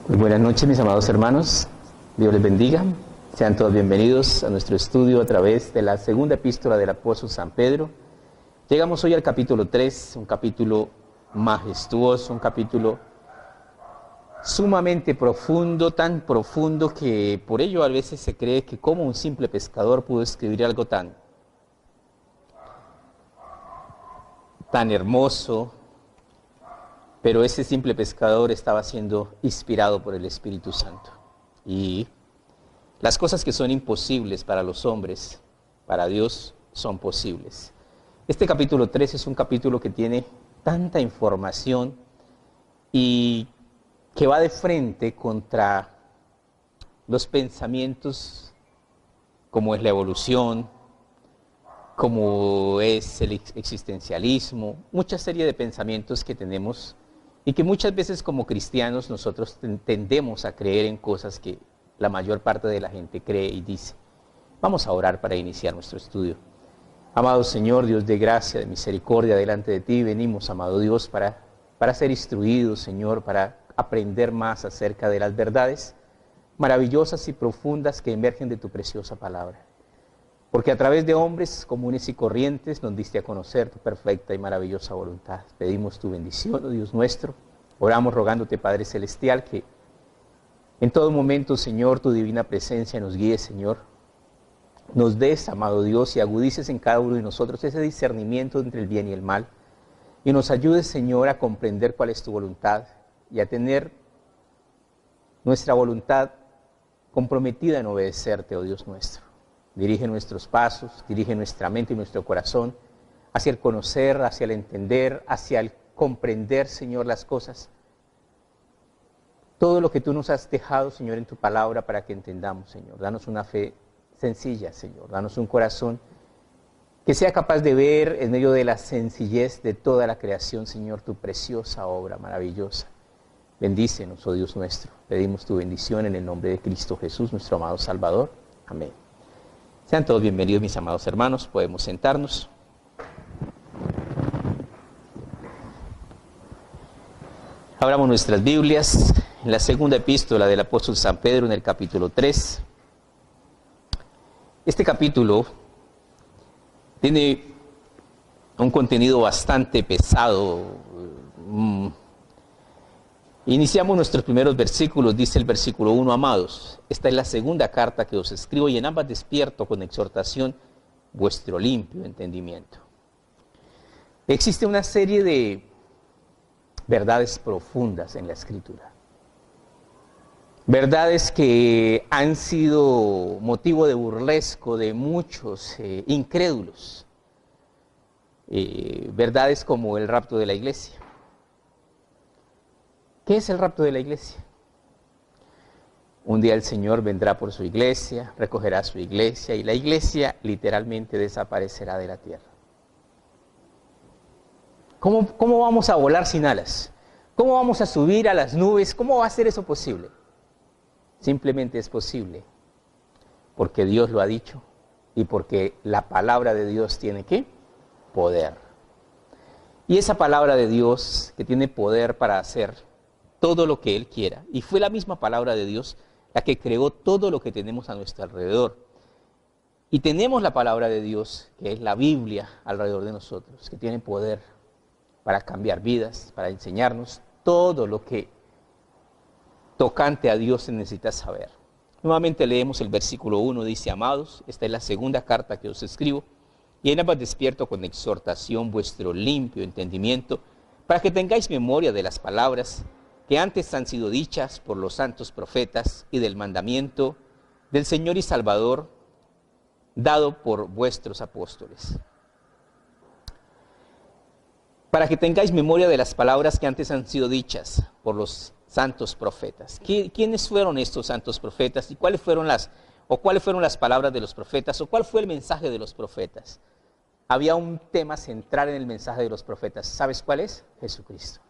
Muy buenas noches, mis amados hermanos. Dios les bendiga. Sean todos bienvenidos a nuestro estudio a través de la segunda epístola del apóstol San Pedro. Llegamos hoy al capítulo 3, un capítulo majestuoso, un capítulo sumamente profundo, tan profundo que por ello a veces se cree que como un simple pescador pudo escribir algo tan hermoso. Pero ese simple pescador estaba siendo inspirado por el Espíritu Santo. Y las cosas que son imposibles para los hombres, para Dios son posibles. Este capítulo 3 es un capítulo que tiene tanta información y que va de frente contra los pensamientos como es la evolución, como es el existencialismo, mucha serie de pensamientos que tenemos y que muchas veces como cristianos nosotros tendemos a creer en cosas que la mayor parte de la gente cree y dice. Vamos a orar para iniciar nuestro estudio. Amado Señor, Dios de gracia, de misericordia, delante de ti venimos, amado Dios, para ser instruidos, Señor, para aprender más acerca de las verdades maravillosas y profundas que emergen de tu preciosa palabra. Porque a través de hombres comunes y corrientes nos diste a conocer tu perfecta y maravillosa voluntad. Pedimos tu bendición, oh Dios nuestro. Oramos rogándote, Padre Celestial, que en todo momento, Señor, tu divina presencia nos guíe, Señor. Nos des, amado Dios, y agudices en cada uno de nosotros ese discernimiento entre el bien y el mal. Y nos ayudes, Señor, a comprender cuál es tu voluntad y a tener nuestra voluntad comprometida en obedecerte, oh Dios nuestro. Dirige nuestros pasos, dirige nuestra mente y nuestro corazón hacia el conocer, hacia el entender, hacia el comprender, Señor, las cosas. Todo lo que tú nos has dejado, Señor, en tu palabra para que entendamos, Señor. Danos una fe sencilla, Señor. Danos un corazón que sea capaz de ver en medio de la sencillez de toda la creación, Señor, tu preciosa obra maravillosa. Bendícenos, oh Dios nuestro. Pedimos tu bendición en el nombre de Cristo Jesús, nuestro amado Salvador. Amén. Sean todos bienvenidos, mis amados hermanos. Podemos sentarnos. Abramos nuestras Biblias en la segunda epístola del apóstol San Pedro, en el capítulo 3. Este capítulo tiene un contenido bastante pesado. Iniciamos nuestros primeros versículos, dice el versículo 1, amados, esta es la segunda carta que os escribo y en ambas despierto con exhortación vuestro limpio entendimiento. Existe una serie de verdades profundas en la Escritura. Verdades que han sido motivo de burlesco de muchos incrédulos. Verdades como el rapto de la iglesia. ¿Qué es el rapto de la iglesia? Un día el Señor vendrá por su iglesia, recogerá su iglesia y la iglesia literalmente desaparecerá de la tierra. ¿Cómo vamos a volar sin alas? ¿Cómo vamos a subir a las nubes? ¿Cómo va a ser eso posible? Simplemente es posible porque Dios lo ha dicho y porque la palabra de Dios tiene ¿qué? Poder. Y esa palabra de Dios que tiene poder para hacer todo lo que Él quiera. Y fue la misma palabra de Dios la que creó todo lo que tenemos a nuestro alrededor. Y tenemos la palabra de Dios, que es la Biblia, alrededor de nosotros, que tiene poder para cambiar vidas, para enseñarnos todo lo que tocante a Dios se necesita saber. Nuevamente leemos el versículo 1, dice, amados, esta es la segunda carta que os escribo, y en ambas despierto con exhortación vuestro limpio entendimiento, para que tengáis memoria de las palabras que antes han sido dichas por los santos profetas y del mandamiento del Señor y Salvador dado por vuestros apóstoles. Para que tengáis memoria de las palabras que antes han sido dichas por los santos profetas. ¿Quiénes fueron estos santos profetas? ¿Y cuáles fueron las palabras de los profetas? ¿O cuál fue el mensaje de los profetas? Había un tema central en el mensaje de los profetas. ¿Sabes cuál es? Jesucristo.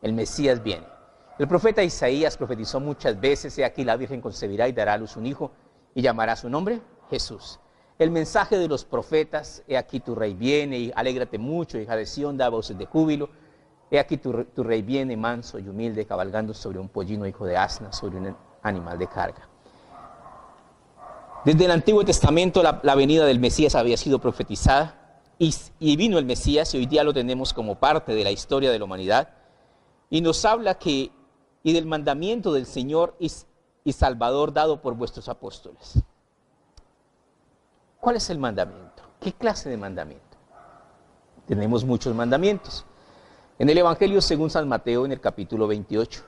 El Mesías viene. El profeta Isaías profetizó muchas veces, he aquí la Virgen concebirá y dará a luz un hijo y llamará su nombre Jesús. El mensaje de los profetas, he aquí tu rey viene y alégrate mucho, hija de Sión, da voces de júbilo. He aquí tu rey viene manso y humilde, cabalgando sobre un pollino hijo de asna, sobre un animal de carga. Desde el Antiguo Testamento la venida del Mesías había sido profetizada y vino el Mesías y hoy día lo tenemos como parte de la historia de la humanidad y nos habla y del mandamiento del Señor y Salvador dado por vuestros apóstoles. ¿Cuál es el mandamiento? ¿Qué clase de mandamiento? Tenemos muchos mandamientos. En el Evangelio según San Mateo, en el capítulo 28,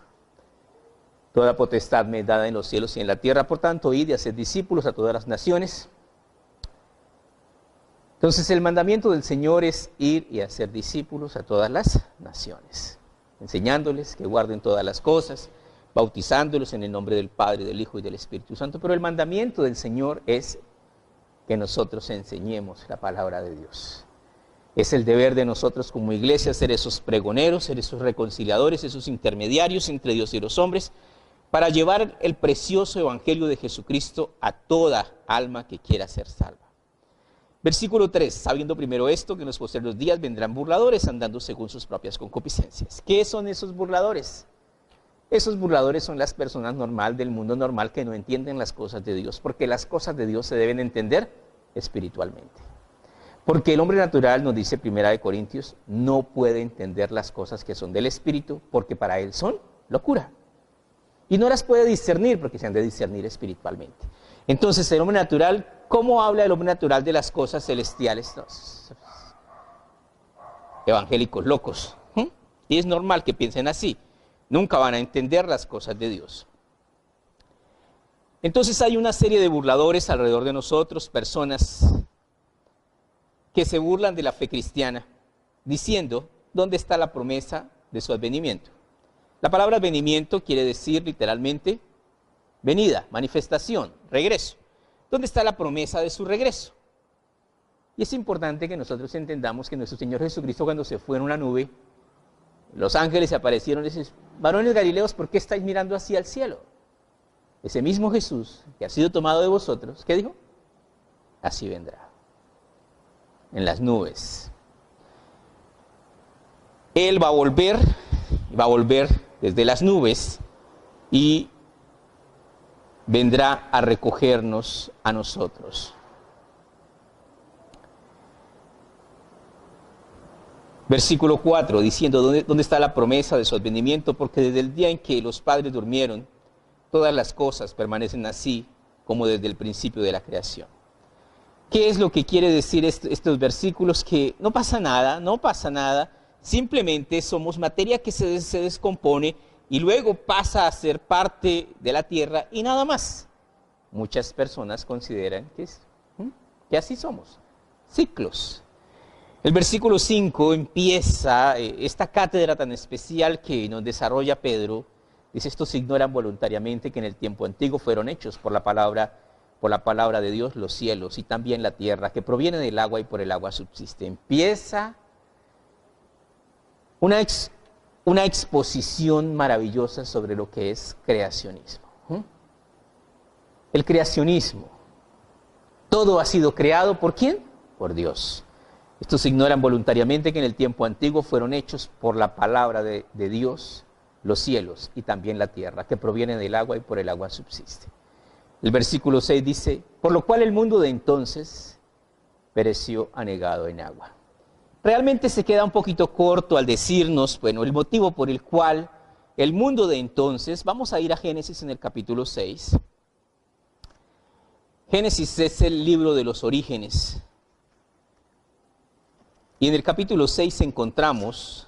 toda potestad me es dada en los cielos y en la tierra, por tanto, id y haced discípulos a todas las naciones. Entonces, el mandamiento del Señor es ir y hacer discípulos a todas las naciones, enseñándoles que guarden todas las cosas, bautizándolos en el nombre del Padre, del Hijo y del Espíritu Santo. Pero el mandamiento del Señor es que nosotros enseñemos la palabra de Dios. Es el deber de nosotros como iglesia ser esos pregoneros, ser esos reconciliadores, esos intermediarios entre Dios y los hombres, para llevar el precioso evangelio de Jesucristo a toda alma que quiera ser salva. Versículo 3, sabiendo primero esto, que en los posteriores días vendrán burladores andando según sus propias concupiscencias. ¿Qué son esos burladores? Esos burladores son las personas normales del mundo normal que no entienden las cosas de Dios, porque las cosas de Dios se deben entender espiritualmente. Porque el hombre natural, nos dice 1 Corintios, no puede entender las cosas que son del Espíritu, porque para él son locura. Y no las puede discernir, porque se han de discernir espiritualmente. Entonces, el hombre natural, ¿cómo habla el hombre natural de las cosas celestiales? Los evangélicos locos. Y es normal que piensen así. Nunca van a entender las cosas de Dios. Entonces hay una serie de burladores alrededor de nosotros, personas que se burlan de la fe cristiana, diciendo, ¿dónde está la promesa de su advenimiento? La palabra advenimiento quiere decir literalmente venida, manifestación, regreso. ¿Dónde está la promesa de su regreso? Y es importante que nosotros entendamos que nuestro Señor Jesucristo, cuando se fue en una nube, los ángeles se aparecieron y dicen, varones galileos, ¿por qué estáis mirando hacia el cielo? Ese mismo Jesús que ha sido tomado de vosotros, ¿qué dijo? Así vendrá. En las nubes. Él va a volver desde las nubes y vendrá a recogernos a nosotros. Versículo 4, diciendo, ¿dónde está la promesa de su advenimiento? Porque desde el día en que los padres durmieron, todas las cosas permanecen así como desde el principio de la creación. ¿Qué es lo que quiere decir estos versículos? Que no pasa nada, simplemente somos materia que se descompone y luego pasa a ser parte de la tierra y nada más. Muchas personas consideran que así somos, ciclos. El versículo 5 empieza esta cátedra tan especial que nos desarrolla Pedro. Dice, estos ignoran voluntariamente que en el tiempo antiguo fueron hechos por la palabra de Dios los cielos y también la tierra, que proviene del agua y por el agua subsiste. Empieza una exposición maravillosa sobre lo que es creacionismo. El creacionismo. Todo ha sido creado ¿por quién? Por Dios. Estos ignoran voluntariamente que en el tiempo antiguo fueron hechos por la palabra de Dios los cielos y también la tierra, que proviene del agua y por el agua subsiste. El versículo 6 dice, por lo cual el mundo de entonces pereció anegado en agua. Realmente se queda un poquito corto al decirnos, bueno, el motivo por el cual el mundo de entonces, vamos a ir a Génesis en el capítulo 6. Génesis es el libro de los orígenes. Y en el capítulo 6 encontramos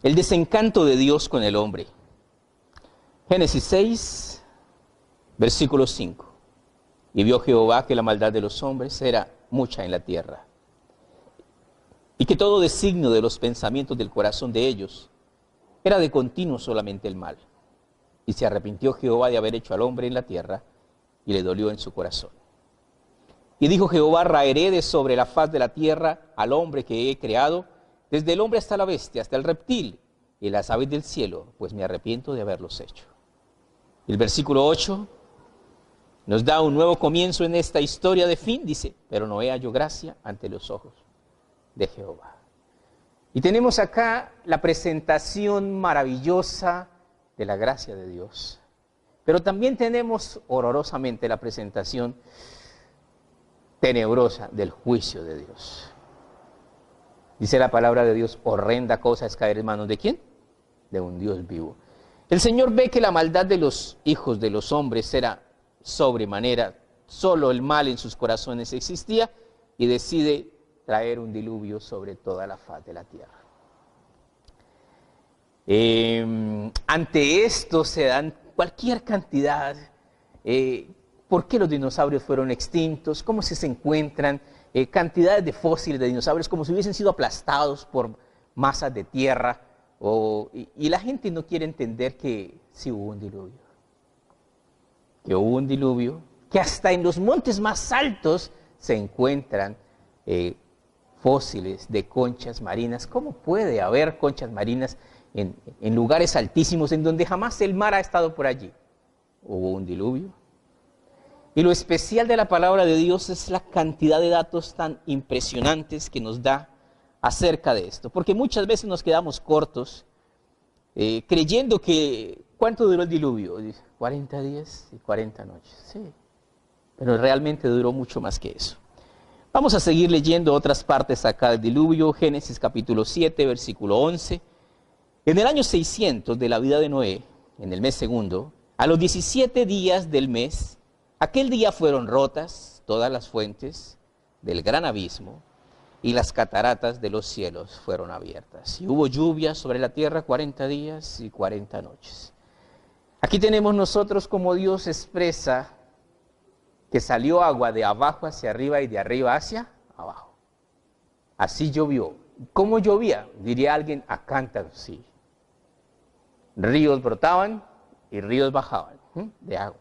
el desencanto de Dios con el hombre. Génesis 6, versículo 5. Y vio Jehová que la maldad de los hombres era mucha en la tierra, y que todo designio de los pensamientos del corazón de ellos era de continuo solamente el mal. Y se arrepintió Jehová de haber hecho al hombre en la tierra, y le dolió en su corazón. Y dijo Jehová, raeré de sobre la faz de la tierra al hombre que he creado, desde el hombre hasta la bestia, hasta el reptil, y las aves del cielo, pues me arrepiento de haberlos hecho. El versículo 8 nos da un nuevo comienzo en esta historia de fin, dice, pero Noé halló gracia ante los ojos de Jehová. Y tenemos acá la presentación maravillosa de la gracia de Dios. Pero también tenemos horrorosamente la presentación tenebrosa del juicio de Dios. Dice la palabra de Dios, horrenda cosa es caer en manos ¿de quién? De un Dios vivo. El Señor ve que la maldad de los hijos de los hombres era sobremanera, solo el mal en sus corazones existía y decide traer un diluvio sobre toda la faz de la tierra. Ante esto se dan cualquier cantidad. ¿Por qué los dinosaurios fueron extintos? ¿Cómo se encuentran? Cantidades de fósiles de dinosaurios como si hubiesen sido aplastados por masas de tierra. Y la gente no quiere entender que sí hubo un diluvio. Que hubo un diluvio, que hasta en los montes más altos se encuentran fósiles de conchas marinas. ¿Cómo puede haber conchas marinas en lugares altísimos en donde jamás el mar ha estado por allí? Hubo un diluvio. Y lo especial de la palabra de Dios es la cantidad de datos tan impresionantes que nos da acerca de esto. Porque muchas veces nos quedamos cortos creyendo que ¿cuánto duró el diluvio? 40 días y 40 noches. Sí, pero realmente duró mucho más que eso. Vamos a seguir leyendo otras partes acá del diluvio. Génesis capítulo 7, versículo 11. En el año 600 de la vida de Noé, en el mes segundo, a los 17 días del mes, aquel día fueron rotas todas las fuentes del gran abismo y las cataratas de los cielos fueron abiertas. Y hubo lluvia sobre la tierra 40 días y 40 noches. Aquí tenemos nosotros como Dios expresa que salió agua de abajo hacia arriba y de arriba hacia abajo. Así llovió. ¿Cómo llovía? Diría alguien, a cántaros, sí. Ríos brotaban y ríos bajaban de agua.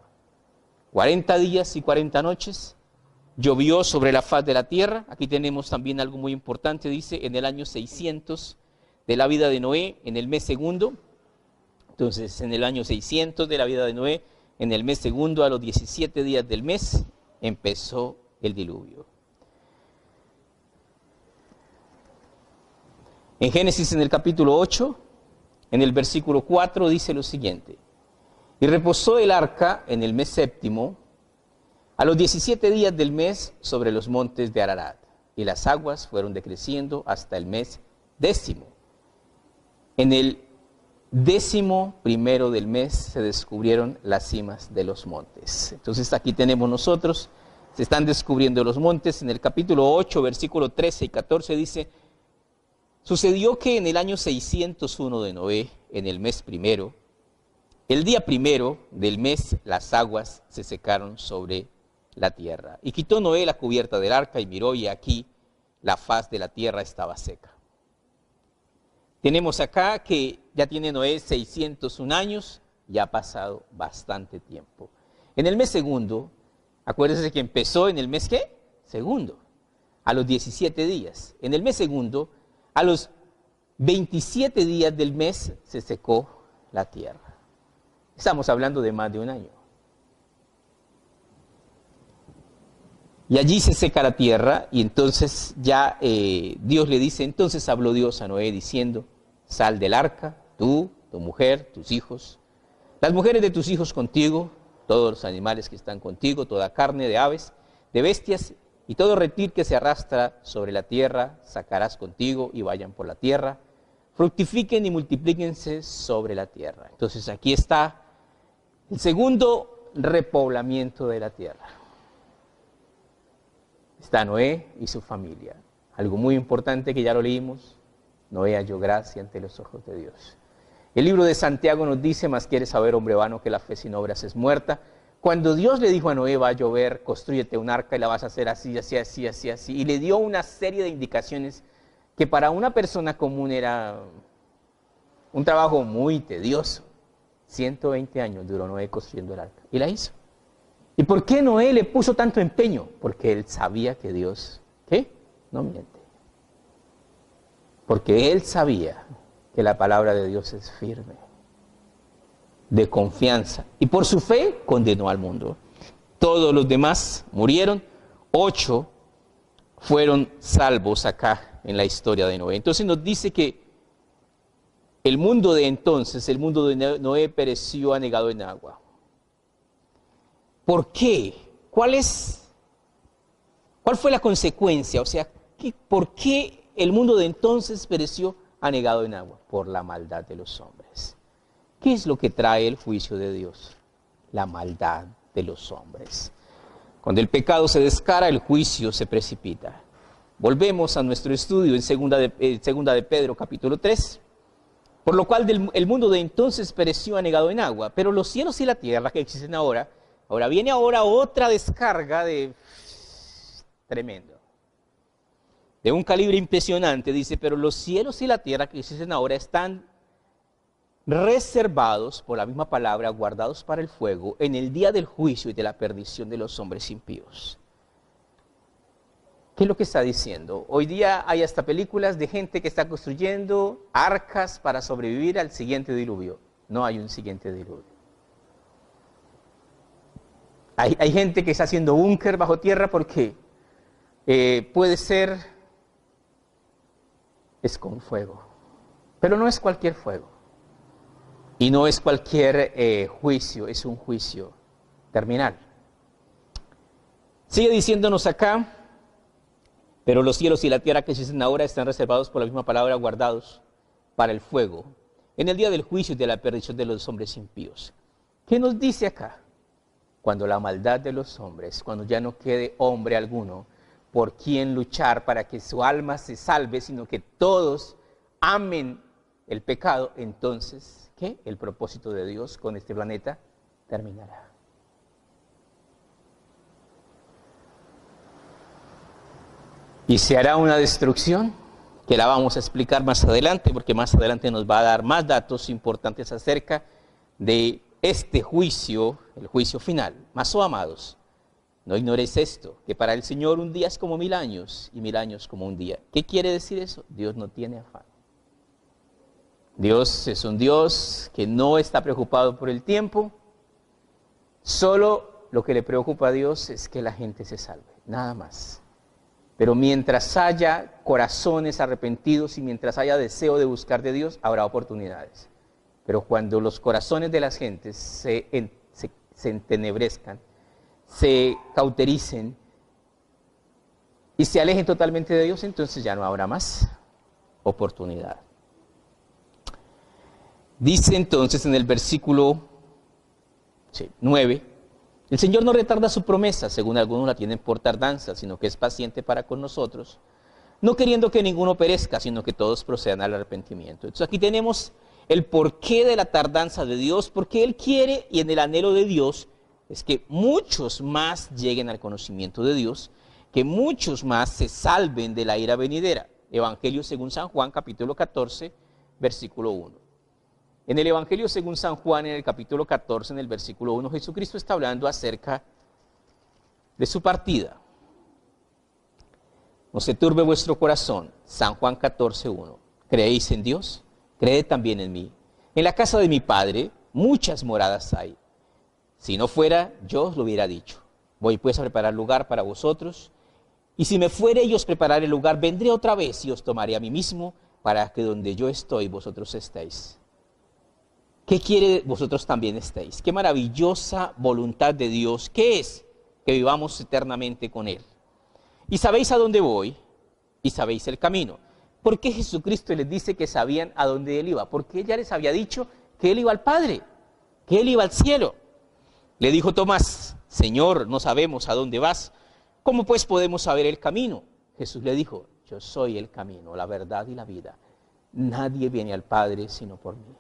40 días y 40 noches llovió sobre la faz de la tierra. Aquí tenemos también algo muy importante, dice, en el año 600 de la vida de Noé, en el mes segundo. Entonces, en el año 600 de la vida de Noé, en el mes segundo, a los 17 días del mes, empezó el diluvio. En Génesis, en el capítulo 8, en el versículo 4, dice lo siguiente. Y reposó el arca en el mes séptimo, a los 17 días del mes, sobre los montes de Ararat. Y las aguas fueron decreciendo hasta el mes décimo. En el 11º del mes se descubrieron las cimas de los montes. Entonces aquí tenemos nosotros, se están descubriendo los montes. En el capítulo 8, versículo 13 y 14 dice, sucedió que en el año 601 de Noé, en el mes primero, el día primero del mes, las aguas se secaron sobre la tierra. Y quitó Noé la cubierta del arca y miró, y aquí la faz de la tierra estaba seca. Tenemos acá que ya tiene Noé 601 años, ya ha pasado bastante tiempo. En el mes segundo, acuérdense que empezó en el mes ¿qué? Segundo, a los 17 días. En el mes segundo, a los 27 días del mes se secó la tierra. Estamos hablando de más de un año. Y allí se seca la tierra y entonces ya Dios le dice, entonces habló Dios a Noé diciendo, sal del arca, tú, tu mujer, tus hijos, las mujeres de tus hijos contigo, todos los animales que están contigo, toda carne de aves, de bestias y todo reptil que se arrastra sobre la tierra, sacarás contigo y vayan por la tierra, fructifiquen y multiplíquense sobre la tierra. Entonces aquí está el segundo repoblamiento de la tierra. Está Noé y su familia. Algo muy importante que ya lo leímos, Noé halló gracia ante los ojos de Dios. El libro de Santiago nos dice, mas quieres saber, hombre vano, que la fe sin obras es muerta. Cuando Dios le dijo a Noé, va a llover, constrúyete un arca y la vas a hacer así, así, así, así, así, y le dio una serie de indicaciones que para una persona común era un trabajo muy tedioso. 120 años duró Noé construyendo el arca, y la hizo. ¿Y por qué Noé le puso tanto empeño? Porque él sabía que Dios, ¿qué? No miente. Porque él sabía que la palabra de Dios es firme, de confianza. Y por su fe condenó al mundo. Todos los demás murieron. 8 fueron salvos acá en la historia de Noé. Entonces nos dice que el mundo de entonces, el mundo de Noé pereció anegado en agua. ¿Por qué? ¿Cuál fue la consecuencia? O sea, ¿por qué el mundo de entonces pereció anegado en agua? Por la maldad de los hombres. ¿Qué es lo que trae el juicio de Dios? La maldad de los hombres. Cuando el pecado se descara, el juicio se precipita. Volvemos a nuestro estudio en segunda de Pedro, capítulo 3. Por lo cual el mundo de entonces pereció anegado en agua, pero los cielos y la tierra que existen ahora viene otra descarga tremendo, de un calibre impresionante, dice, pero los cielos y la tierra que existen ahora están reservados, por la misma palabra, guardados para el fuego, en el día del juicio y de la perdición de los hombres impíos. ¿Qué es lo que está diciendo? Hoy día hay hasta películas de gente que está construyendo arcas para sobrevivir al siguiente diluvio. No hay un siguiente diluvio. Hay gente que está haciendo búnker bajo tierra porque puede ser, es con fuego. Pero no es cualquier fuego. Y no es cualquier juicio, es un juicio terminal. Sigue diciéndonos acá, pero los cielos y la tierra que existen ahora están reservados por la misma palabra, guardados para el fuego, en el día del juicio y de la perdición de los hombres impíos. ¿Qué nos dice acá? Cuando la maldad de los hombres, cuando ya no quede hombre alguno por quien luchar para que su alma se salve, sino que todos amen el pecado, entonces, ¿qué? El propósito de Dios con este planeta terminará. Y se hará una destrucción que la vamos a explicar más adelante, porque más adelante nos va a dar más datos importantes acerca de este juicio, el juicio final. Mas, oh amados, no ignoréis esto, que para el Señor un día es como 1000 años y 1000 años como un día. ¿Qué quiere decir eso? Dios no tiene afán. Dios es un Dios que no está preocupado por el tiempo, solo lo que le preocupa a Dios es que la gente se salve, nada más. Pero mientras haya corazones arrepentidos y mientras haya deseo de buscar de Dios, habrá oportunidades. Pero cuando los corazones de las gentes se entenebrezcan, se cautericen y se alejen totalmente de Dios, entonces ya no habrá más oportunidad. Dice entonces en el versículo 9, el Señor no retarda su promesa, según algunos la tienen por tardanza, sino que es paciente para con nosotros, no queriendo que ninguno perezca, sino que todos procedan al arrepentimiento. Entonces aquí tenemos el porqué de la tardanza de Dios, porque Él quiere, y en el anhelo de Dios, es que muchos más lleguen al conocimiento de Dios, que muchos más se salven de la ira venidera. Evangelio según San Juan, capítulo 14, versículo 1. En el Evangelio según San Juan, en el capítulo 14, en el versículo 1, Jesucristo está hablando acerca de su partida. No se turbe vuestro corazón. San Juan 14, 1. ¿Creéis en Dios? Creed también en mí. En la casa de mi Padre muchas moradas hay. Si no fuera, yo os lo hubiera dicho. Voy pues a preparar lugar para vosotros. Y si me fuere y os prepararé el lugar, vendré otra vez y os tomaré a mí mismo, para que donde yo estoy, vosotros estéis. ¿Qué quiere vosotros también estéis? Qué maravillosa voluntad de Dios. ¿Qué es? Que vivamos eternamente con Él. Y sabéis a dónde voy y sabéis el camino. ¿Por qué Jesucristo les dice que sabían a dónde Él iba? Porque Él ya les había dicho que Él iba al Padre, que Él iba al cielo. Le dijo Tomás, Señor, no sabemos a dónde vas. ¿Cómo pues podemos saber el camino? Jesús le dijo, yo soy el camino, la verdad y la vida. Nadie viene al Padre sino por mí.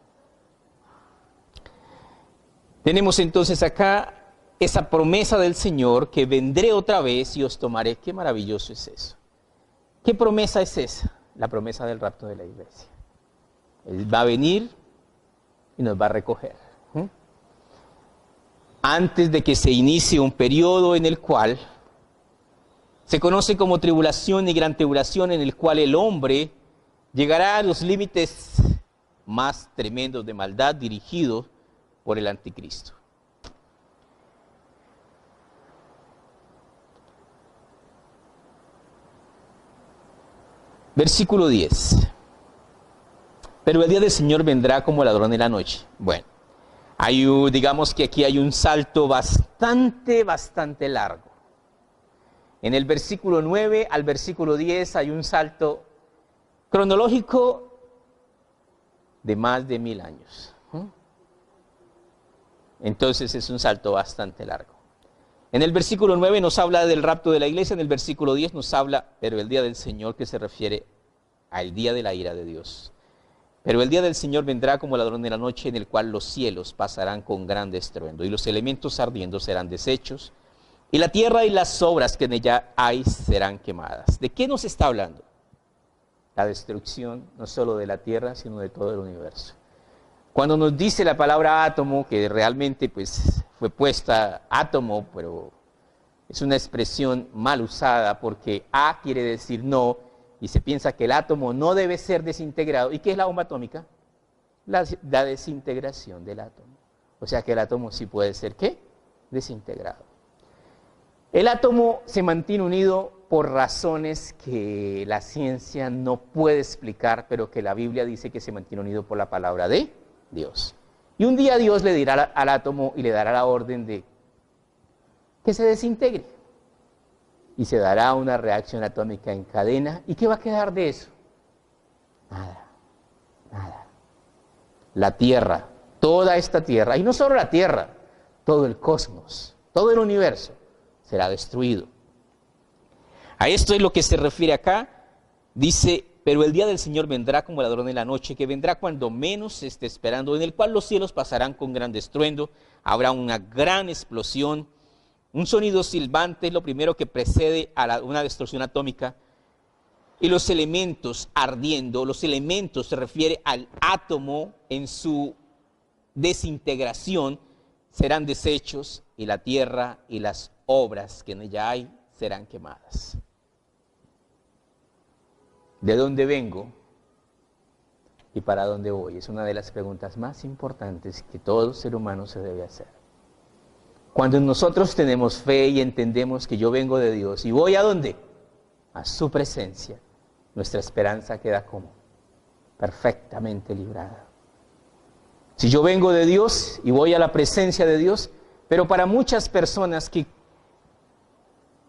Tenemos entonces acá esa promesa del Señor, que vendré otra vez y os tomaré. Qué maravilloso es eso. ¿Qué promesa es esa? La promesa del rapto de la iglesia. Él va a venir y nos va a recoger. Antes de que se inicie un periodo en el cual se conoce como tribulación y gran tribulación, en el cual el hombre llegará a los límites más tremendos de maldad dirigidos por el anticristo. Versículo 10. Pero el día del Señor vendrá como ladrón en la noche. Bueno, digamos que aquí hay un salto bastante largo. En el versículo 9 al versículo 10 hay un salto cronológico de más de 1000 años. Entonces es un salto bastante largo. En el versículo 9 nos habla del rapto de la iglesia, en el versículo 10 nos habla, pero el día del Señor, que se refiere al día de la ira de Dios. Pero el día del Señor vendrá como ladrón de la noche, en el cual los cielos pasarán con gran estruendo, y los elementos ardiendo serán deshechos, y la tierra y las obras que en ella hay serán quemadas. ¿De qué nos está hablando? La destrucción no solo de la tierra, sino de todo el universo. Cuando nos dice la palabra átomo, que realmente pues fue puesta átomo, pero es una expresión mal usada porque A quiere decir no, y se piensa que el átomo no debe ser desintegrado. ¿Y qué es la bomba atómica? La desintegración del átomo. O sea que el átomo sí puede ser, ¿qué? Desintegrado. El átomo se mantiene unido por razones que la ciencia no puede explicar, pero que la Biblia dice que se mantiene unido por la palabra de Dios. Y un día Dios le dirá al átomo y le dará la orden de que se desintegre. Y se dará una reacción atómica en cadena. ¿Y qué va a quedar de eso? Nada, nada. La Tierra, toda esta Tierra, y no solo la Tierra, todo el cosmos, todo el universo, será destruido. A esto es lo que se refiere acá. Dice, pero el día del Señor vendrá como ladrón en la noche, que vendrá cuando menos se esté esperando, en el cual los cielos pasarán con gran estruendo, habrá una gran explosión, un sonido silbante es lo primero que precede a una destrucción atómica, y los elementos ardiendo, los elementos se refiere al átomo en su desintegración, serán deshechos, y la tierra y las obras que en ella hay serán quemadas. ¿De dónde vengo y para dónde voy? Es una de las preguntas más importantes que todo ser humano se debe hacer. Cuando nosotros tenemos fe y entendemos que yo vengo de Dios y voy ¿a dónde? A su presencia, nuestra esperanza queda como perfectamente librada. Si yo vengo de Dios y voy a la presencia de Dios, pero para muchas personas que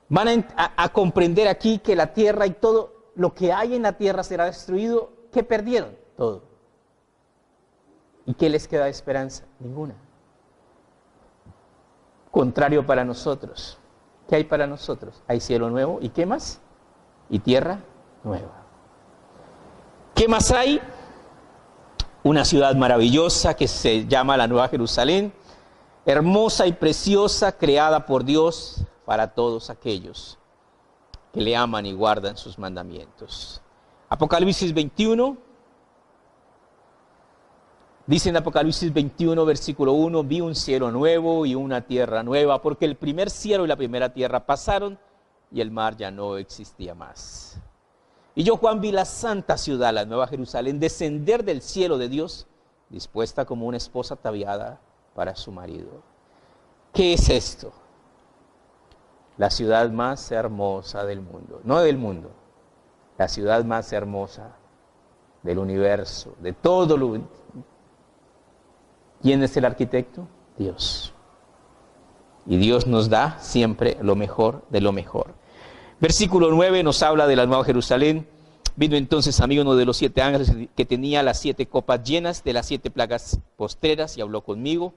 van a comprender aquí que la tierra y todo lo que hay en la tierra será destruido, ¿qué perdieron? Todo. ¿Y qué les queda de esperanza? Ninguna. Contrario para nosotros. ¿Qué hay para nosotros? Hay cielo nuevo, ¿y qué más? Y tierra nueva. ¿Qué más hay? Una ciudad maravillosa que se llama la Nueva Jerusalén, hermosa y preciosa, creada por Dios para todos aquellos que le aman y guardan sus mandamientos. Apocalipsis 21, dice en Apocalipsis 21, versículo 1, vi un cielo nuevo y una tierra nueva, porque el primer cielo y la primera tierra pasaron y el mar ya no existía más. Y yo, Juan, vi la santa ciudad, la Nueva Jerusalén, descender del cielo de Dios, dispuesta como una esposa ataviada para su marido. ¿Qué es esto? La ciudad más hermosa del mundo, no del mundo, la ciudad más hermosa del universo, de todo lo... ¿Quién es el arquitecto? Dios. Y Dios nos da siempre lo mejor de lo mejor. Versículo 9 nos habla de la Nueva Jerusalén. Vino entonces a mí uno de los 7 ángeles que tenía las 7 copas llenas de las 7 plagas postreras y habló conmigo,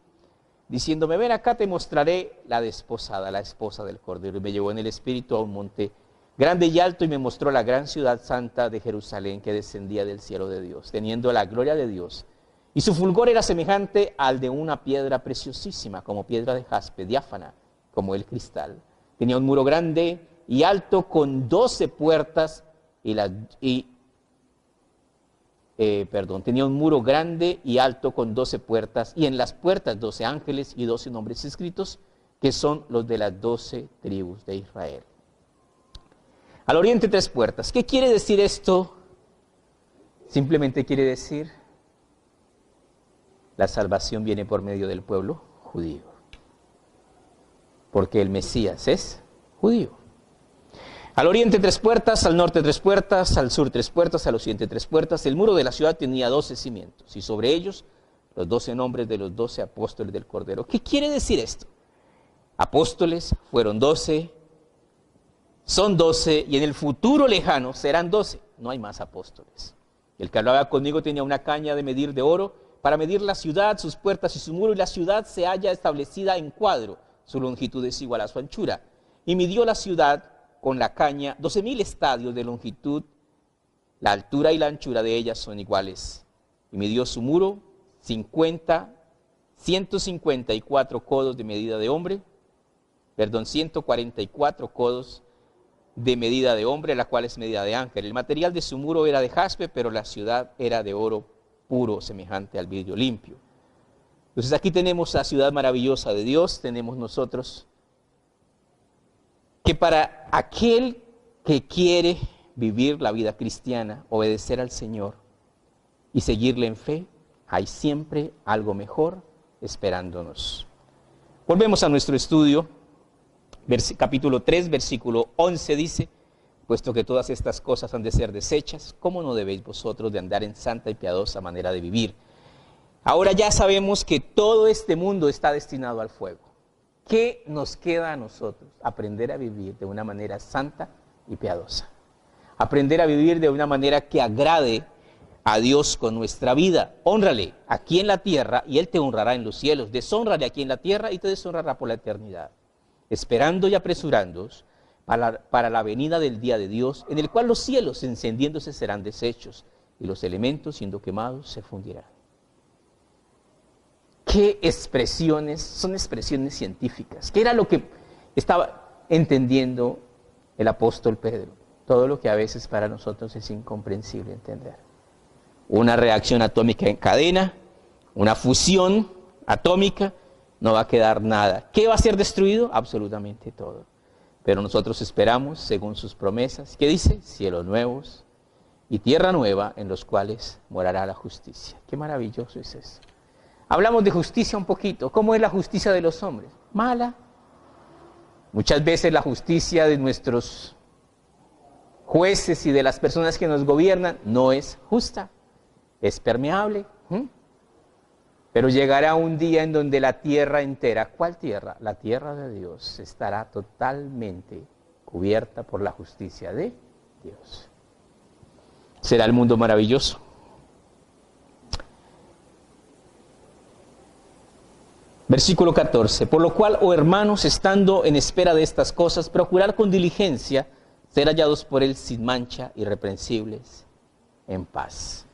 diciéndome, ven acá, te mostraré la desposada, la esposa del Cordero. Y me llevó en el espíritu a un monte grande y alto y me mostró la gran ciudad santa de Jerusalén que descendía del cielo de Dios, teniendo la gloria de Dios. Y su fulgor era semejante al de una piedra preciosísima, como piedra de jaspe, diáfana, como el cristal. Tenía un muro grande y alto con 12 puertas tenía un muro grande y alto con 12 puertas, y en las puertas 12 ángeles y 12 nombres escritos, que son los de las 12 tribus de Israel. Al oriente 3 puertas. ¿Qué quiere decir esto? Simplemente quiere decir, la salvación viene por medio del pueblo judío, porque el Mesías es judío. Al oriente 3 puertas, al norte 3 puertas, al sur 3 puertas, al occidente 3 puertas. El muro de la ciudad tenía 12 cimientos y sobre ellos los 12 nombres de los 12 apóstoles del Cordero. ¿Qué quiere decir esto? Apóstoles fueron 12, son 12 y en el futuro lejano serán 12. No hay más apóstoles. El que hablaba conmigo tenía una caña de medir de oro para medir la ciudad, sus puertas y su muro, y la ciudad se halla establecida en cuadro. Su longitud es igual a su anchura. Y midió la ciudad con la caña 12,000 estadios de longitud. La altura y la anchura de ellas son iguales. Y midió su muro 154 codos de medida de hombre, 144 codos de medida de hombre, la cual es medida de ángel. El material de su muro era de jaspe, pero la ciudad era de oro puro, semejante al vidrio limpio. Entonces aquí tenemos la ciudad maravillosa de Dios, tenemos nosotros que para aquel que quiere vivir la vida cristiana, obedecer al Señor y seguirle en fe, hay siempre algo mejor esperándonos. Volvemos a nuestro estudio. Capítulo 3, versículo 11 dice: puesto que todas estas cosas han de ser desechas, ¿cómo no debéis vosotros de andar en santa y piadosa manera de vivir? Ahora ya sabemos que todo este mundo está destinado al fuego. ¿Qué nos queda a nosotros? Aprender a vivir de una manera santa y piadosa. Aprender a vivir de una manera que agrade a Dios con nuestra vida. Hónrale aquí en la tierra y Él te honrará en los cielos. Deshónrale aquí en la tierra y te deshonrará por la eternidad. Esperando y apresurándoos para la venida del día de Dios, en el cual los cielos encendiéndose serán deshechos y los elementos siendo quemados se fundirán. ¿Qué expresiones? Son expresiones científicas. ¿Qué era lo que estaba entendiendo el apóstol Pedro? Todo lo que a veces para nosotros es incomprensible entender. Una reacción atómica en cadena, una fusión atómica, no va a quedar nada. ¿Qué va a ser destruido? Absolutamente todo. Pero nosotros esperamos, según sus promesas, ¿qué dice? Cielos nuevos y tierra nueva en los cuales morará la justicia. Qué maravilloso es eso. Hablamos de justicia un poquito. ¿Cómo es la justicia de los hombres? Mala. Muchas veces la justicia de nuestros jueces y de las personas que nos gobiernan no es justa, es permeable. Pero llegará un día en donde la tierra entera, ¿cuál tierra? La tierra de Dios estará totalmente cubierta por la justicia de Dios. Será el mundo maravilloso. Versículo 14. Por lo cual, oh hermanos, estando en espera de estas cosas, procurad con diligencia ser hallados por Él sin mancha, irreprensibles, en paz.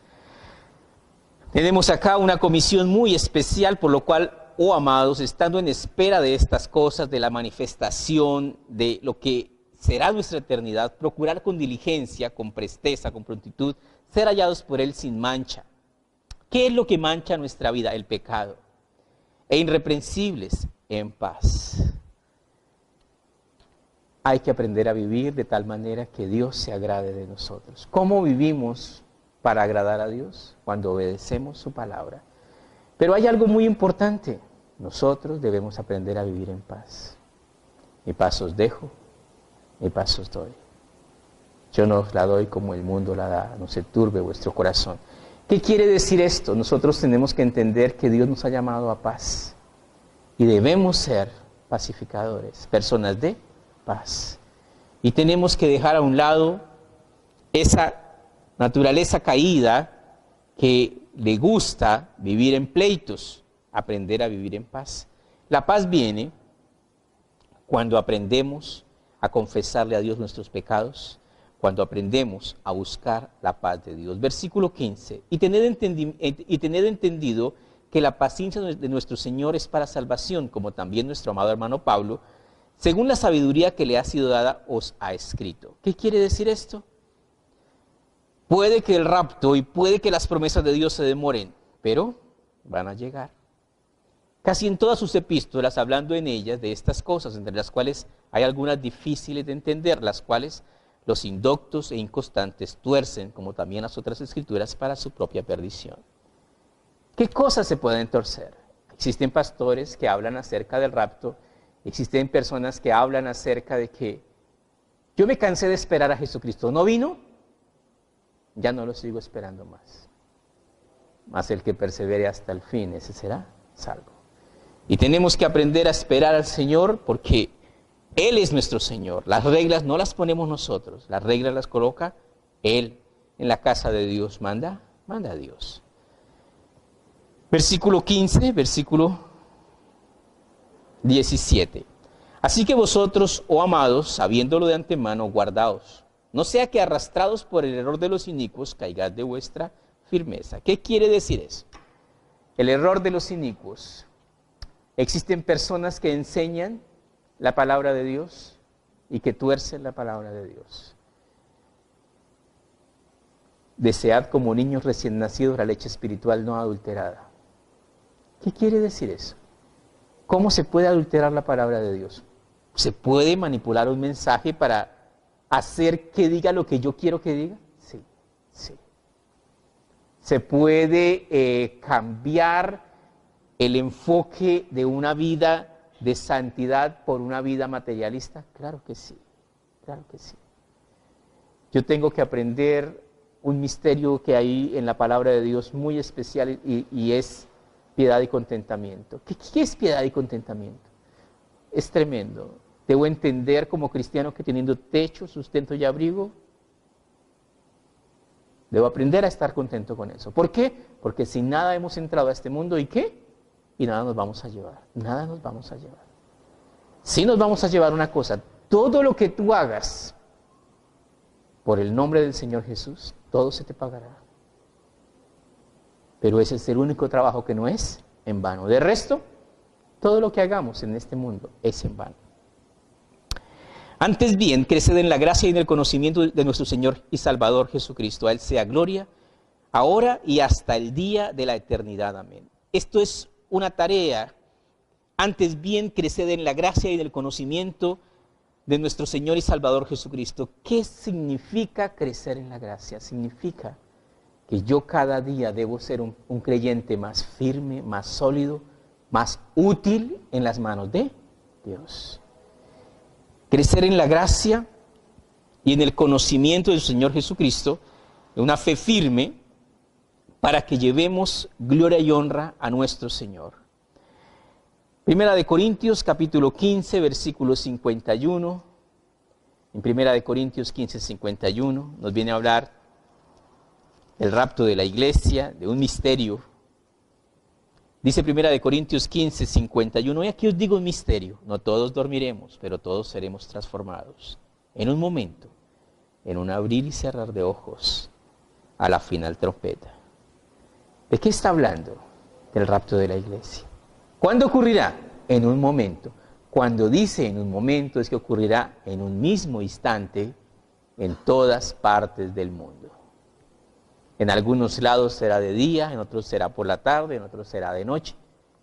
Tenemos acá una comisión muy especial, por lo cual, oh amados, estando en espera de estas cosas, de la manifestación, de lo que será nuestra eternidad, procurar con diligencia, con presteza, con prontitud, ser hallados por Él sin mancha. ¿Qué es lo que mancha nuestra vida? El pecado. E irreprensibles, en paz. Hay que aprender a vivir de tal manera que Dios se agrade de nosotros. ¿Cómo vivimos para agradar a Dios? Cuando obedecemos su palabra. Pero hay algo muy importante. Nosotros debemos aprender a vivir en paz. Mi paz os dejo, mi paz os doy. Yo no os la doy como el mundo la da, no se turbe vuestro corazón. ¿Qué quiere decir esto? Nosotros tenemos que entender que Dios nos ha llamado a paz. Y debemos ser pacificadores, personas de paz. Y tenemos que dejar a un lado esa naturaleza caída que le gusta vivir en pleitos, aprender a vivir en paz. La paz viene cuando aprendemos a confesarle a Dios nuestros pecados, cuando aprendemos a buscar la paz de Dios. Versículo 15. Y tened entendido que la paciencia de nuestro Señor es para salvación, como también nuestro amado hermano Pablo, según la sabiduría que le ha sido dada, os ha escrito. ¿Qué quiere decir esto? Puede que el rapto y puede que las promesas de Dios se demoren, pero van a llegar. Casi en todas sus epístolas, hablando en ellas de estas cosas, entre las cuales hay algunas difíciles de entender, las cuales los indoctos e inconstantes tuercen, como también las otras escrituras, para su propia perdición. ¿Qué cosas se pueden torcer? Existen pastores que hablan acerca del rapto, existen personas que hablan acerca de que Yo me cansé de esperar a Jesucristo. ¿No vino? Ya no lo sigo esperando más. Mas el que persevere hasta el fin, ese será salvo. Y tenemos que aprender a esperar al Señor porque Él es nuestro Señor. Las reglas no las ponemos nosotros, las reglas las coloca Él. En la casa de Dios manda a Dios. Versículo 15, versículo 17. Así que vosotros, oh amados, sabiéndolo de antemano, guardaos. No sea que arrastrados por el error de los inicuos, caigáis de vuestra firmeza. ¿Qué quiere decir eso? El error de los inicuos. Existen personas que enseñan la palabra de Dios y que tuercen la palabra de Dios. Desead como niños recién nacidos la leche espiritual no adulterada. ¿Qué quiere decir eso? ¿Cómo se puede adulterar la palabra de Dios? ¿Se puede manipular un mensaje para hacer que diga lo que yo quiero que diga? Sí, sí. ¿Se puede cambiar el enfoque de una vida de santidad por una vida materialista? Claro que sí, claro que sí. Yo tengo que aprender un misterio que hay en la palabra de Dios muy especial y es piedad y contentamiento. ¿Qué es piedad y contentamiento? Es tremendo. Debo entender como cristiano que teniendo techo, sustento y abrigo, debo aprender a estar contento con eso. ¿Por qué? Porque sin nada hemos entrado a este mundo y ¿qué? Y nada nos vamos a llevar. Nada nos vamos a llevar. Sí nos vamos a llevar una cosa. Todo lo que tú hagas por el nombre del Señor Jesús, todo se te pagará. Pero ese es el único trabajo que no es en vano. De resto, todo lo que hagamos en este mundo es en vano. Antes bien, creced en la gracia y en el conocimiento de nuestro Señor y Salvador Jesucristo. A Él sea gloria, ahora y hasta el día de la eternidad. Amén. Esto es una tarea. Antes bien, creced en la gracia y en el conocimiento de nuestro Señor y Salvador Jesucristo. ¿Qué significa crecer en la gracia? Significa que yo cada día debo ser un creyente más firme, más sólido, más útil en las manos de Dios. Crecer en la gracia y en el conocimiento del Señor Jesucristo, de una fe firme, para que llevemos gloria y honra a nuestro Señor. Primera de Corintios, capítulo 15, versículo 51. En Primera de Corintios 15, 51, nos viene a hablar del rapto de la iglesia, de un misterio. Dice Primera de Corintios 15, 51, y aquí os digo un misterio, no todos dormiremos, pero todos seremos transformados. En un momento, en un abrir y cerrar de ojos, a la final trompeta. ¿De qué está hablando? Del rapto de la iglesia. ¿Cuándo ocurrirá? En un momento. Cuando dice en un momento es que ocurrirá en un mismo instante en todas partes del mundo. En algunos lados será de día, en otros será por la tarde, en otros será de noche.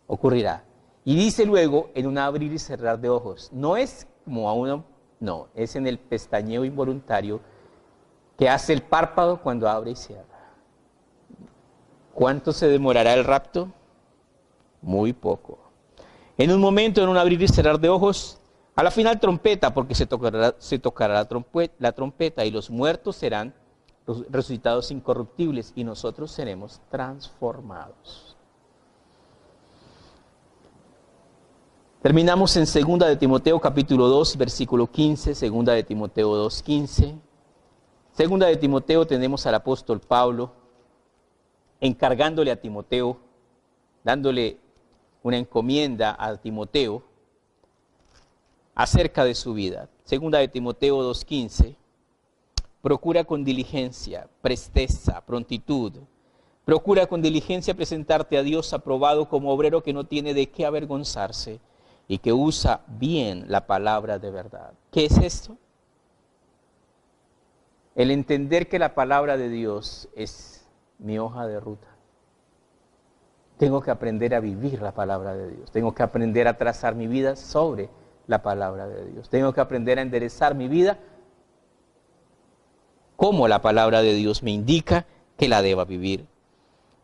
Ocurrirá. Y dice luego en un abrir y cerrar de ojos. No es como a uno, no, es en el pestañeo involuntario que hace el párpado cuando abre y cierra. ¿Cuánto se demorará el rapto? Muy poco. En un momento, en un abrir y cerrar de ojos, a la final trompeta, porque se tocará la trompeta y los muertos serán resucitados incorruptibles y nosotros seremos transformados. Terminamos en 2 de Timoteo capítulo 2, versículo 15, 2 de Timoteo 2, 15. 2 de Timoteo tenemos al apóstol Pablo encargándole a Timoteo, dándole una encomienda a Timoteo acerca de su vida. 2 de Timoteo 2:15, procura con diligencia, presteza, prontitud, procura con diligencia presentarte a Dios aprobado como obrero que no tiene de qué avergonzarse y que usa bien la palabra de verdad. ¿Qué es esto? El entender que la palabra de Dios es mi hoja de ruta. Tengo que aprender a vivir la palabra de Dios. Tengo que aprender a trazar mi vida sobre la palabra de Dios. Tengo que aprender a enderezar mi vida como la palabra de Dios me indica que la deba vivir.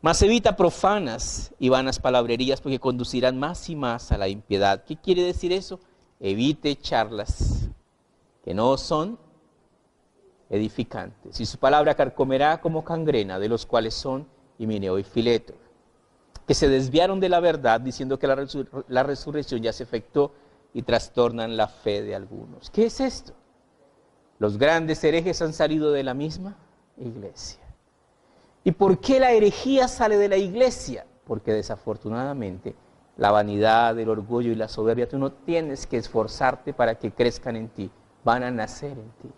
Mas evita profanas y vanas palabrerías porque conducirán más y más a la impiedad. ¿Qué quiere decir eso? Evite charlas que no son edificantes. Y su palabra carcomerá como gangrena, de los cuales son Himeneo y Fileto, que se desviaron de la verdad, diciendo que la resurrección ya se efectuó, y trastornan la fe de algunos. ¿Qué es esto? Los grandes herejes han salido de la misma iglesia. ¿Y por qué la herejía sale de la iglesia? Porque desafortunadamente la vanidad, el orgullo y la soberbia, tú no tienes que esforzarte para que crezcan en ti, van a nacer en ti.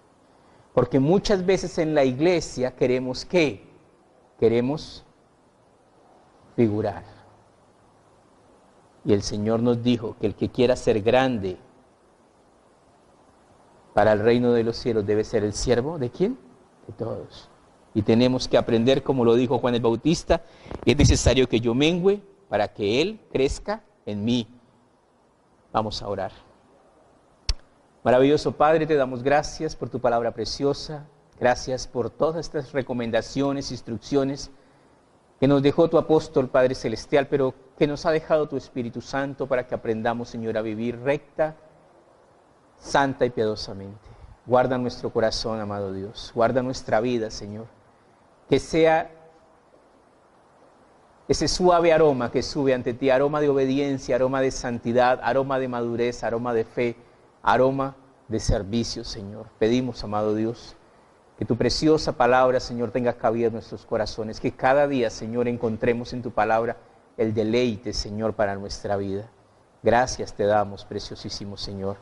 Porque muchas veces en la iglesia queremos ¿qué? Queremos figurar. Y el Señor nos dijo que el que quiera ser grande para el reino de los cielos debe ser el siervo ¿de quién? De todos. Y tenemos que aprender, como lo dijo Juan el Bautista, es necesario que yo mengüe para que Él crezca en mí. Vamos a orar. Maravilloso Padre, te damos gracias por tu palabra preciosa, gracias por todas estas recomendaciones, instrucciones que nos dejó tu apóstol Padre Celestial, pero que nos ha dejado tu Espíritu Santo para que aprendamos, Señor, a vivir recta, santa y piadosamente. Guarda nuestro corazón, amado Dios, guarda nuestra vida, Señor, que sea ese suave aroma que sube ante ti, aroma de obediencia, aroma de santidad, aroma de madurez, aroma de fe, aroma de servicio, Señor. Pedimos, amado Dios, que tu preciosa palabra, Señor, tenga cabida en nuestros corazones, que cada día, Señor, encontremos en tu palabra el deleite, Señor, para nuestra vida. Gracias te damos, preciosísimo Señor.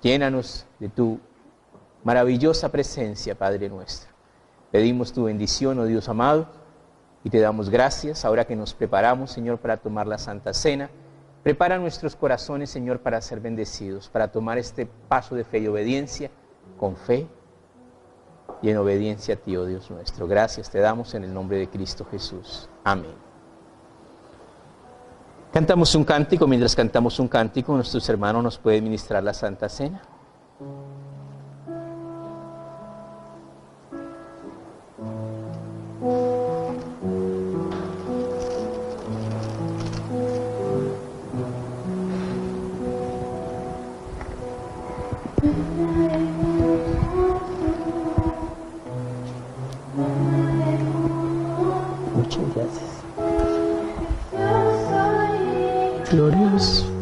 Llénanos de tu maravillosa presencia, Padre nuestro. Pedimos tu bendición, oh Dios amado, y te damos gracias ahora que nos preparamos, Señor, para tomar la Santa Cena. Prepara nuestros corazones, Señor, para ser bendecidos, para tomar este paso de fe y obediencia, con fe y en obediencia a ti, oh Dios nuestro. Gracias te damos en el nombre de Cristo Jesús. Amén. Cantamos un cántico. Mientras cantamos un cántico, nuestros hermanos nos pueden ministrar la Santa Cena. Muchas gracias. Glorioso.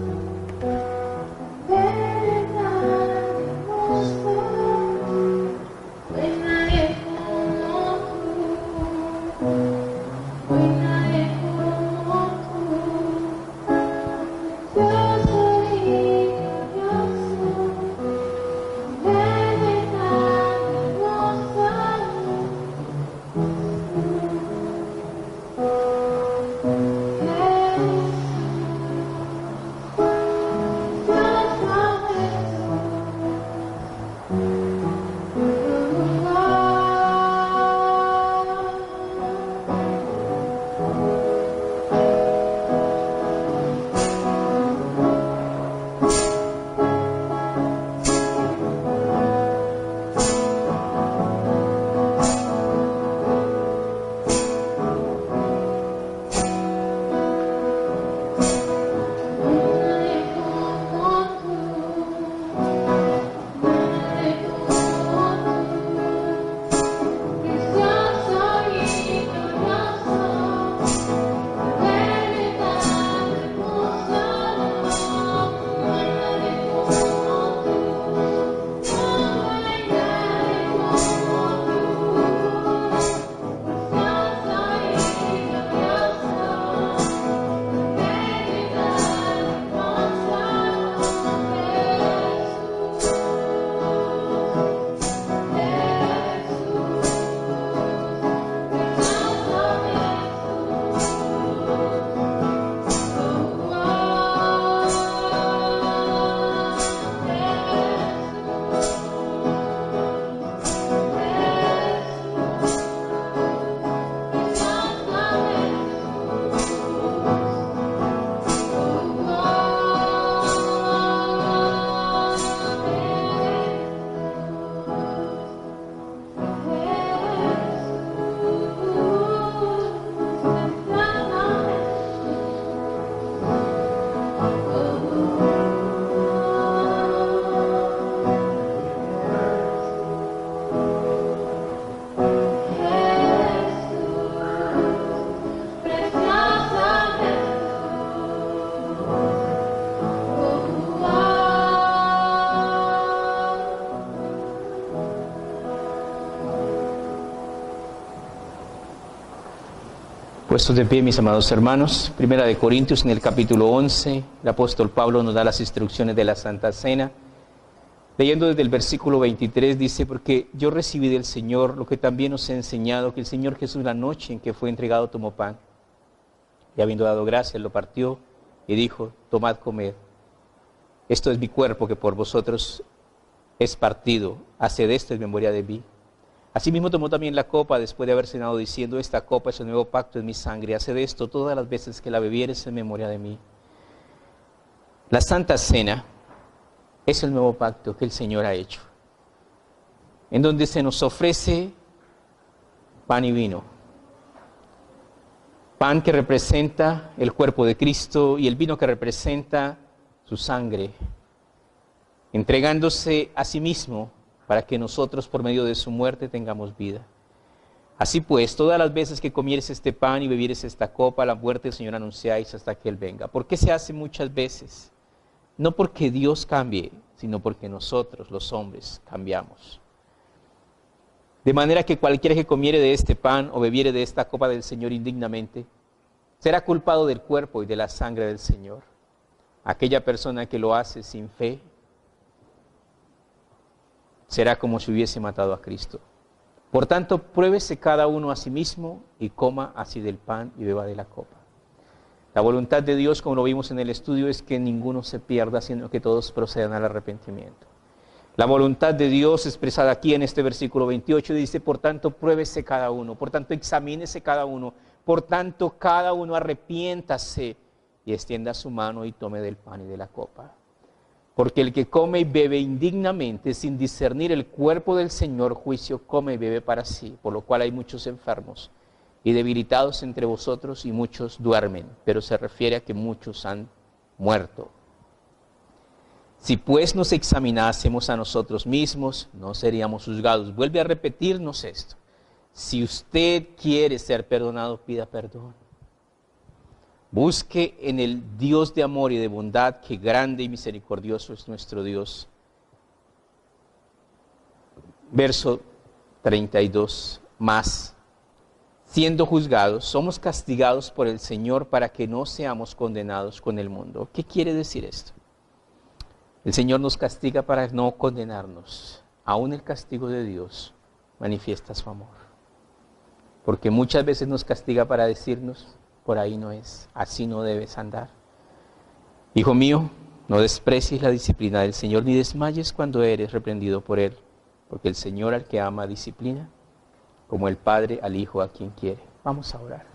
Puestos de pie, mis amados hermanos, Primera de Corintios en el capítulo 11, el apóstol Pablo nos da las instrucciones de la Santa Cena. Leyendo desde el versículo 23 dice, porque yo recibí del Señor lo que también os he enseñado, que el Señor Jesús la noche en que fue entregado tomó pan, y habiendo dado gracias lo partió y dijo, tomad, comed, esto es mi cuerpo que por vosotros es partido, haced esto en memoria de mí. Asimismo tomó también la copa después de haber cenado diciendo, esta copa es el nuevo pacto en mi sangre, haced esto todas las veces que la bebiereis en memoria de mí. La Santa Cena es el nuevo pacto que el Señor ha hecho, en donde se nos ofrece pan y vino. Pan que representa el cuerpo de Cristo y el vino que representa su sangre, entregándose a sí mismo para que nosotros por medio de su muerte tengamos vida. Así pues, todas las veces que comieres este pan y bebieres esta copa, la muerte del Señor anunciáis hasta que Él venga. ¿Por qué se hace muchas veces? No porque Dios cambie, sino porque nosotros, los hombres, cambiamos. De manera que cualquiera que comiere de este pan o bebiere de esta copa del Señor indignamente, será culpado del cuerpo y de la sangre del Señor. Aquella persona que lo hace sin fe, será como si hubiese matado a Cristo. Por tanto, pruébese cada uno a sí mismo y coma así del pan y beba de la copa. La voluntad de Dios, como lo vimos en el estudio, es que ninguno se pierda, sino que todos procedan al arrepentimiento. La voluntad de Dios expresada aquí en este versículo 28 dice, por tanto, pruébese cada uno, por tanto, examínese cada uno, por tanto, cada uno arrepiéntase y extienda su mano y tome del pan y de la copa. Porque el que come y bebe indignamente, sin discernir el cuerpo del Señor, juicio come y bebe para sí, por lo cual hay muchos enfermos y debilitados entre vosotros y muchos duermen, pero se refiere a que muchos han muerto. Si pues nos examinásemos a nosotros mismos, no seríamos juzgados. Vuelve a repetirnos esto. Si usted quiere ser perdonado, pida perdón. Busque en el Dios de amor y de bondad, que grande y misericordioso es nuestro Dios. Verso 32, más, siendo juzgados, somos castigados por el Señor para que no seamos condenados con el mundo. ¿Qué quiere decir esto? El Señor nos castiga para no condenarnos. Aún el castigo de Dios manifiesta su amor. Porque muchas veces nos castiga para decirnos, por ahí no es, así no debes andar. Hijo mío, no desprecies la disciplina del Señor, ni desmayes cuando eres reprendido por Él, porque el Señor al que ama disciplina, como el Padre al Hijo a quien quiere. Vamos a orar.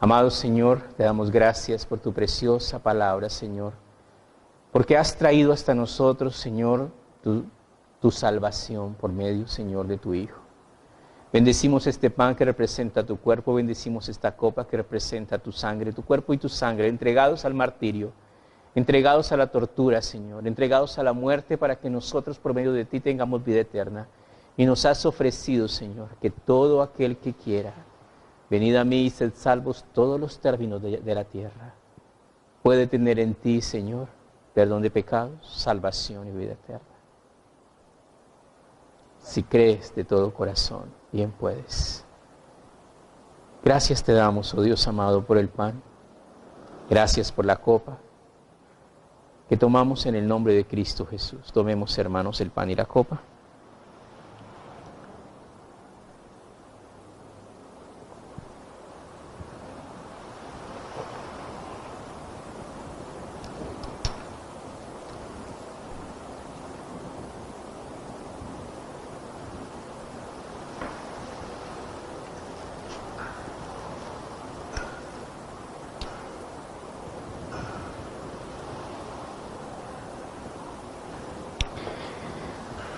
Amado Señor, te damos gracias por tu preciosa palabra, Señor, porque has traído hasta nosotros, Señor, tu salvación por medio, Señor, de tu Hijo. Bendecimos este pan que representa tu cuerpo, bendecimos esta copa que representa tu sangre, tu cuerpo y tu sangre, entregados al martirio, entregados a la tortura, Señor, entregados a la muerte para que nosotros por medio de ti tengamos vida eterna. Y nos has ofrecido, Señor, que todo aquel que quiera, venid a mí y sed salvos todos los términos de la tierra, puede tener en ti, Señor, perdón de pecados, salvación y vida eterna. Si crees de todo corazón, bien puedes. Gracias te damos, oh Dios amado, por el pan. Gracias por la copa que tomamos en el nombre de Cristo Jesús. Tomemos, hermanos, el pan y la copa.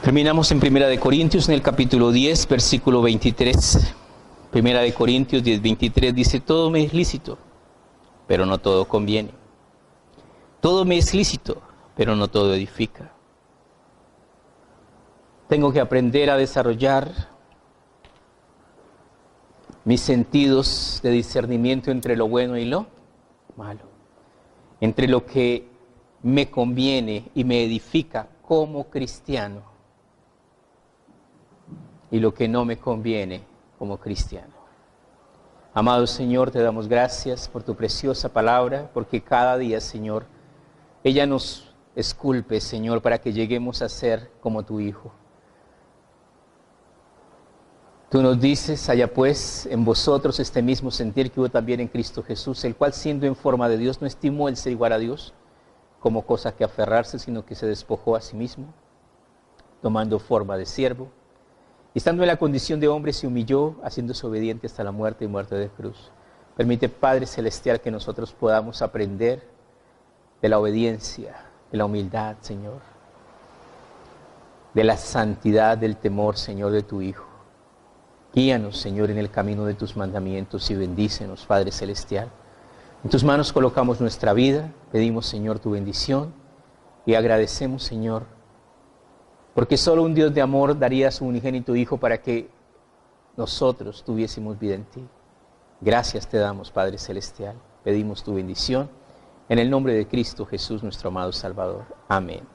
Terminamos en Primera de Corintios, en el capítulo 10, versículo 23. Primera de Corintios 10, 23 dice, todo me es lícito, pero no todo conviene. Todo me es lícito, pero no todo edifica. Tengo que aprender a desarrollar mis sentidos de discernimiento entre lo bueno y lo malo, entre lo que me conviene y me edifica como cristiano y lo que no me conviene como cristiano. Amado Señor, te damos gracias por tu preciosa palabra, porque cada día, Señor, ella nos esculpe, Señor, para que lleguemos a ser como tu Hijo. Tú nos dices, haya pues en vosotros este mismo sentir que hubo también en Cristo Jesús, el cual siendo en forma de Dios no estimó el ser igual a Dios como cosa que aferrarse, sino que se despojó a sí mismo, tomando forma de siervo, y estando en la condición de hombre se humilló, haciéndose obediente hasta la muerte y muerte de cruz. Permite, Padre Celestial, que nosotros podamos aprender de la obediencia, de la humildad, Señor, de la santidad, del temor, Señor, de tu Hijo. Guíanos, Señor, en el camino de tus mandamientos y bendícenos, Padre Celestial. En tus manos colocamos nuestra vida, pedimos, Señor, tu bendición y agradecemos, Señor, porque solo un Dios de amor daría a su unigénito Hijo para que nosotros tuviésemos vida en ti. Gracias te damos, Padre Celestial. Pedimos tu bendición en el nombre de Cristo Jesús, nuestro amado Salvador. Amén.